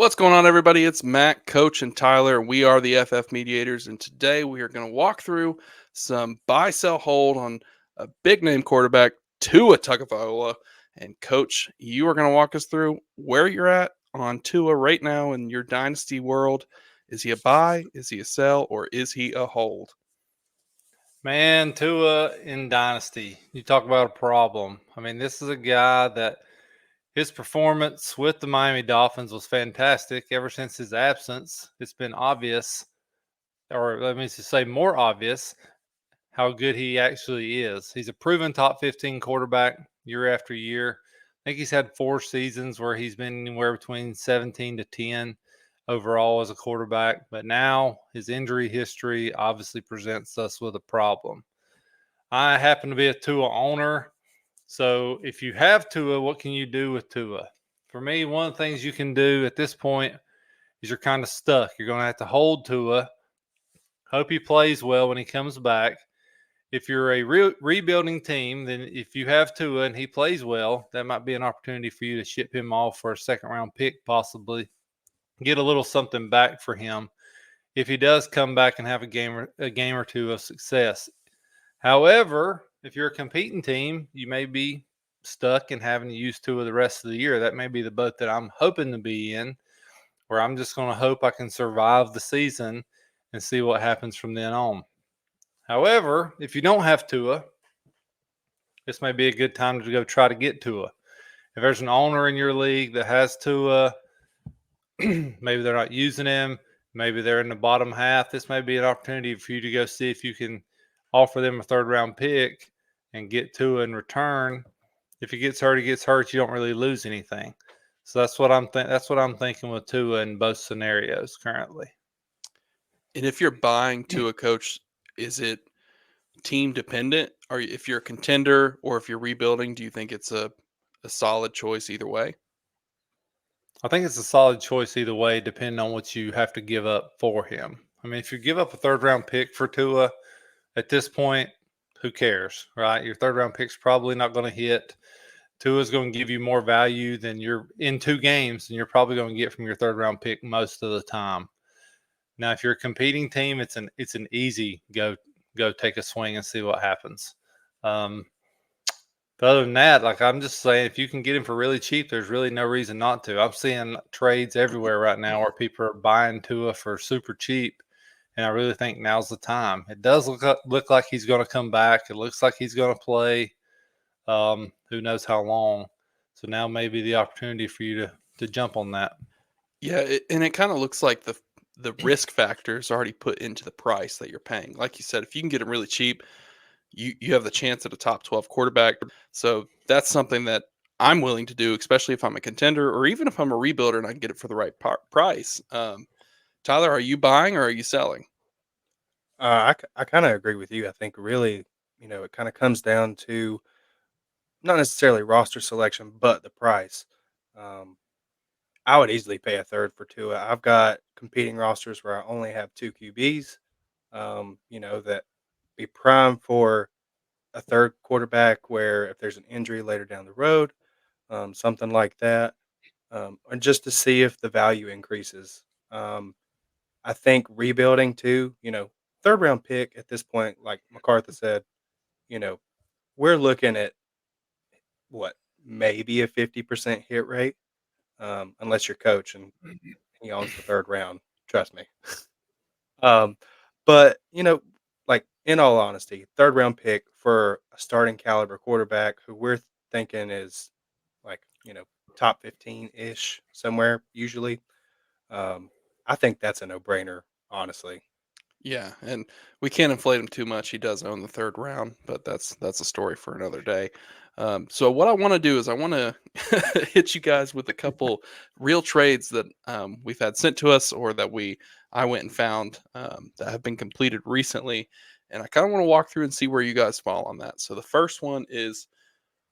What's going on, everybody? It's Matt, Coach, and Tyler. We are the FF Mediators, and today we are going to walk through some buy, sell, hold on a big name quarterback, Tua Tagovailoa. And Coach, you are going to walk us through where you're at on Tua right now in your dynasty world. Is he a buy? Is he a sell? Or is he a hold? Man, Tua in Dynasty, you talk about a problem. I mean, this is a guy that his performance with the Miami Dolphins was fantastic. Ever since his absence, it's been obvious, or let me just say more obvious, how good he actually is. He's a proven top 15 quarterback year after year. I think he's had 4 seasons where he's been anywhere between 17 to 10 overall as a quarterback. But now his injury history obviously presents us with a problem. I happen to be a Tua owner. So if you have Tua, what can you do with Tua? For me, one of the things you can do at this point is you're kind of stuck. You're going to have to hold Tua, hope he plays well when he comes back. If you're a rebuilding team, then if you have Tua and he plays well, that might be an opportunity for you to ship him off for a second-round pick, possibly get a little something back for him if he does come back and have a game or two of success. However, if you're a competing team, you may be stuck and having to use Tua the rest of the year. That may be the boat that I'm hoping to be in, where I'm just going to hope I can survive the season and see what happens from then on. However, if you don't have Tua, this may be a good time to go try to get Tua. If there's an owner in your league that has Tua, maybe they're not using him, maybe they're in the bottom half, this may be an opportunity for you to go see if you can offer them a third-round pick and get Tua in return. If he gets hurt, he gets hurt. You don't really lose anything. So that's what I'm thinking with Tua in both scenarios currently. And if you're buying Tua, Coach, is it team dependent? Or if you're a contender or if you're rebuilding, do you think it's a solid choice either way? I think it's a solid choice either way, depending on what you have to give up for him. I mean, if you give up a third-round pick for Tua, at this point, who cares, right? Your third-round pick's probably not going to hit. Tua's going to give you more value than you're in 2 games than you're probably going to get from your third-round pick most of the time. Now, if you're a competing team, it's an easy go take a swing and see what happens. But other than that, like I'm just saying, if you can get him for really cheap, there's really no reason not to. I'm seeing trades everywhere right now where people are buying Tua for super cheap, and I really think now's the time. It does look like he's going to come back. It looks like he's going to play. Who knows how long? So now may be the opportunity for you to jump on that. Yeah, and it kind of looks like the risk factor is already put into the price that you're paying. Like you said, if you can get it really cheap, you have the chance at a top 12 quarterback. So that's something that I'm willing to do, especially if I'm a contender or even if I'm a rebuilder and I can get it for the right price. Tyler, are you buying or are you selling? I kind of agree with you. I think really, it kind of comes down to not necessarily roster selection, but the price. Um, I would easily pay a third for Tua. I've got competing rosters where I only have 2 QBs, that be prime for a third quarterback where if there's an injury later down the road, something like that, and just to see if the value increases. I think rebuilding too, third round pick at this point, like McCarthy said, you know, we're looking at what maybe a 50% hit rate, unless your coach and he owns the third round. Trust me. Um, but like in all honesty, third round pick for a starting caliber quarterback who we're thinking is like top 15 ish somewhere usually. Um, I think that's a no brainer, honestly. Yeah, and we can't inflate him too much. He does own the third round, but that's a story for another day. So what I want to do is I want to hit you guys with a couple real trades that we've had sent to us or that I went and found that have been completed recently, and I kind of want to walk through and see where you guys fall on that. So the first one is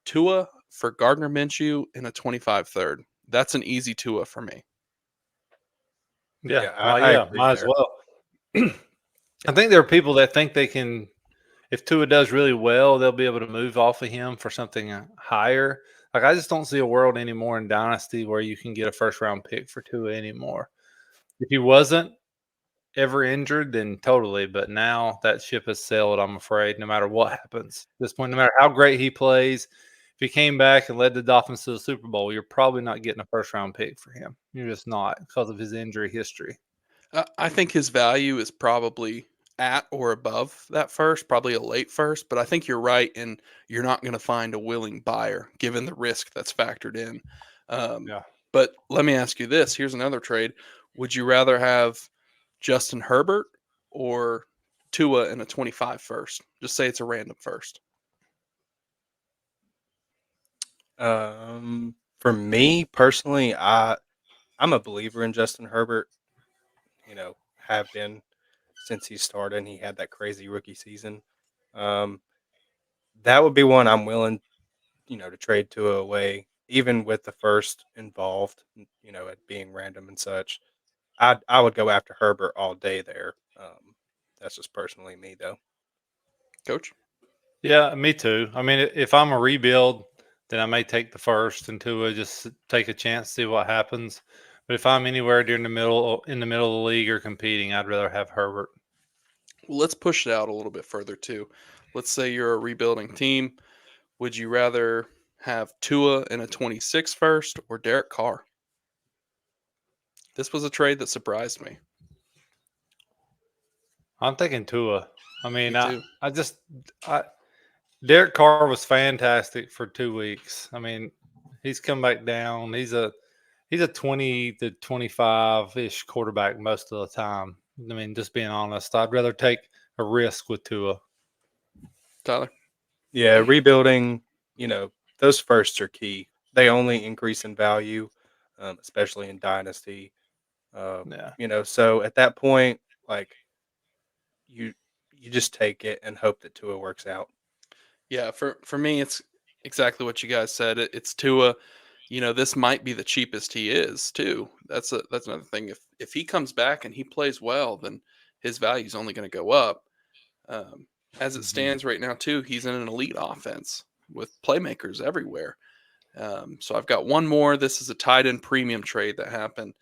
Tua for Gardner Minshew in a 25 third. That's an easy Tua for me. Yeah, I agree might as there. well. I think there are people that think they can, if Tua does really well, they'll be able to move off of him for something higher. Like, I just don't see a world anymore in Dynasty where you can get a first-round pick for Tua anymore. If he wasn't ever injured, then totally. But now that ship has sailed, I'm afraid, no matter what happens. At this point, no matter how great he plays, if he came back and led the Dolphins to the Super Bowl, you're probably not getting a first-round pick for him. You're just not because of his injury history. I think his value is probably at or above that first, probably a late first, but I think you're right, and you're not going to find a willing buyer given the risk that's factored in. Um, Yeah. but let me ask you this: here's another trade. Would you rather have Justin Herbert or Tua in a 25 first? Just say it's a random first. For me personally, I'm a believer in Justin Herbert. Have been since he started and he had that crazy rookie season. Um, that would be one I'm willing, to trade to away, even with the first involved, it being random and such. I would go after Herbert all day there. That's just personally me though. Coach? Yeah, me too. I mean, if I'm a rebuild, then I may take the first and Tua, just take a chance, see what happens. But if I'm anywhere in the middle of the league or competing, I'd rather have Herbert. Well, let's push it out a little bit further too. Let's say you're a rebuilding team. Would you rather have Tua in a 26 first or Derek Carr? This was a trade that surprised me. I'm thinking Tua. I mean, Me too. I Derek Carr was fantastic for 2 weeks. I mean, he's come back down. He's a 20 to 25 ish quarterback most of the time. I mean, just being honest, I'd rather take a risk with Tua. Tyler? Yeah, rebuilding. Those firsts are key. They only increase in value, especially in dynasty. Yeah. So at that point, like you, you just take it and hope that Tua works out. Yeah, for me, it's exactly what you guys said. It's Tua. This might be the cheapest he is too. That's another thing. If he comes back and he plays well, then his value is only going to go up. As it Mhm. stands right now, too, he's in an elite offense with playmakers everywhere. So I've got one more. This is a tight end premium trade that happened,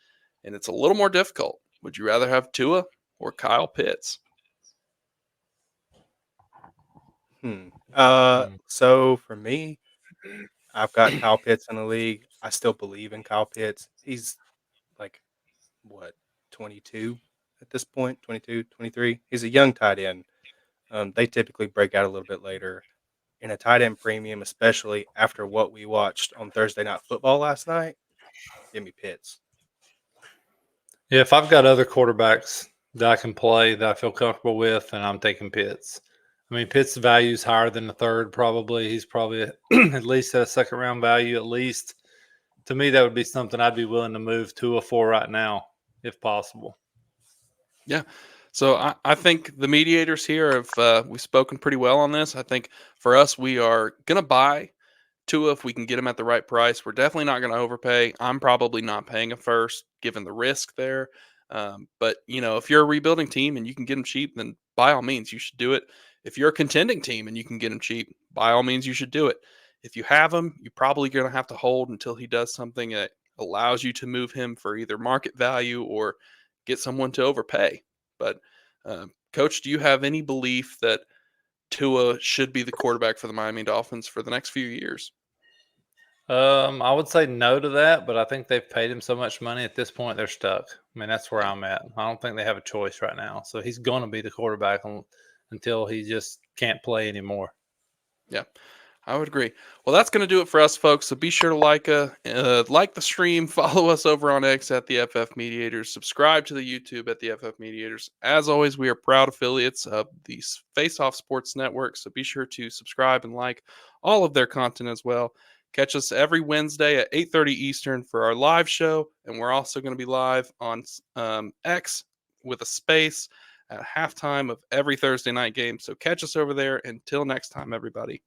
and it's a little more difficult. Would you rather have Tua or Kyle Pitts? Hmm. Mm. So for me, I've got Kyle Pitts in the league. I still believe in Kyle Pitts. He's like what 22 at this point, 22, 23. He's a young tight end. They typically break out a little bit later. In a tight end premium, especially after what we watched on Thursday Night Football last night, give me Pitts. Yeah, if I've got other quarterbacks that I can play that I feel comfortable with, then I'm taking Pitts. I mean, Pitts' value is higher than the third, probably. He's probably at least at a second round value, at least. To me, that would be something I'd be willing to move to a four right now, if possible. Yeah. So I think the mediators here we've spoken pretty well on this. I think for us, we are going to buy Tua if we can get him at the right price. We're definitely not going to overpay. I'm probably not paying a first given the risk there. But if you're a rebuilding team and you can get him cheap, then by all means you should do it. If you're a contending team and you can get him cheap, by all means you should do it. If you have him, you're probably going to have to hold until he does something that allows you to move him for either market value or get someone to overpay. But Coach, do you have any belief that Tua should be the quarterback for the Miami Dolphins for the next few years? I would say no to that, but I think they've paid him so much money at this point, they're stuck. I mean, that's where Yeah. I'm at. I don't think they have a choice right now. So he's going to be the quarterback until he just can't play anymore. Yeah, I would agree. Well, that's going to do it for us, folks. So be sure to like the stream, follow us over on X at the FF Mediators, subscribe to the YouTube at the FF Mediators. As always, we are proud affiliates of the Face Off Sports Network. So be sure to subscribe and like all of their content as well. Catch us every Wednesday at 8:30 Eastern for our live show, and we're also going to be live on X with a space at halftime of every Thursday night game. So catch us over there. Until next time, everybody.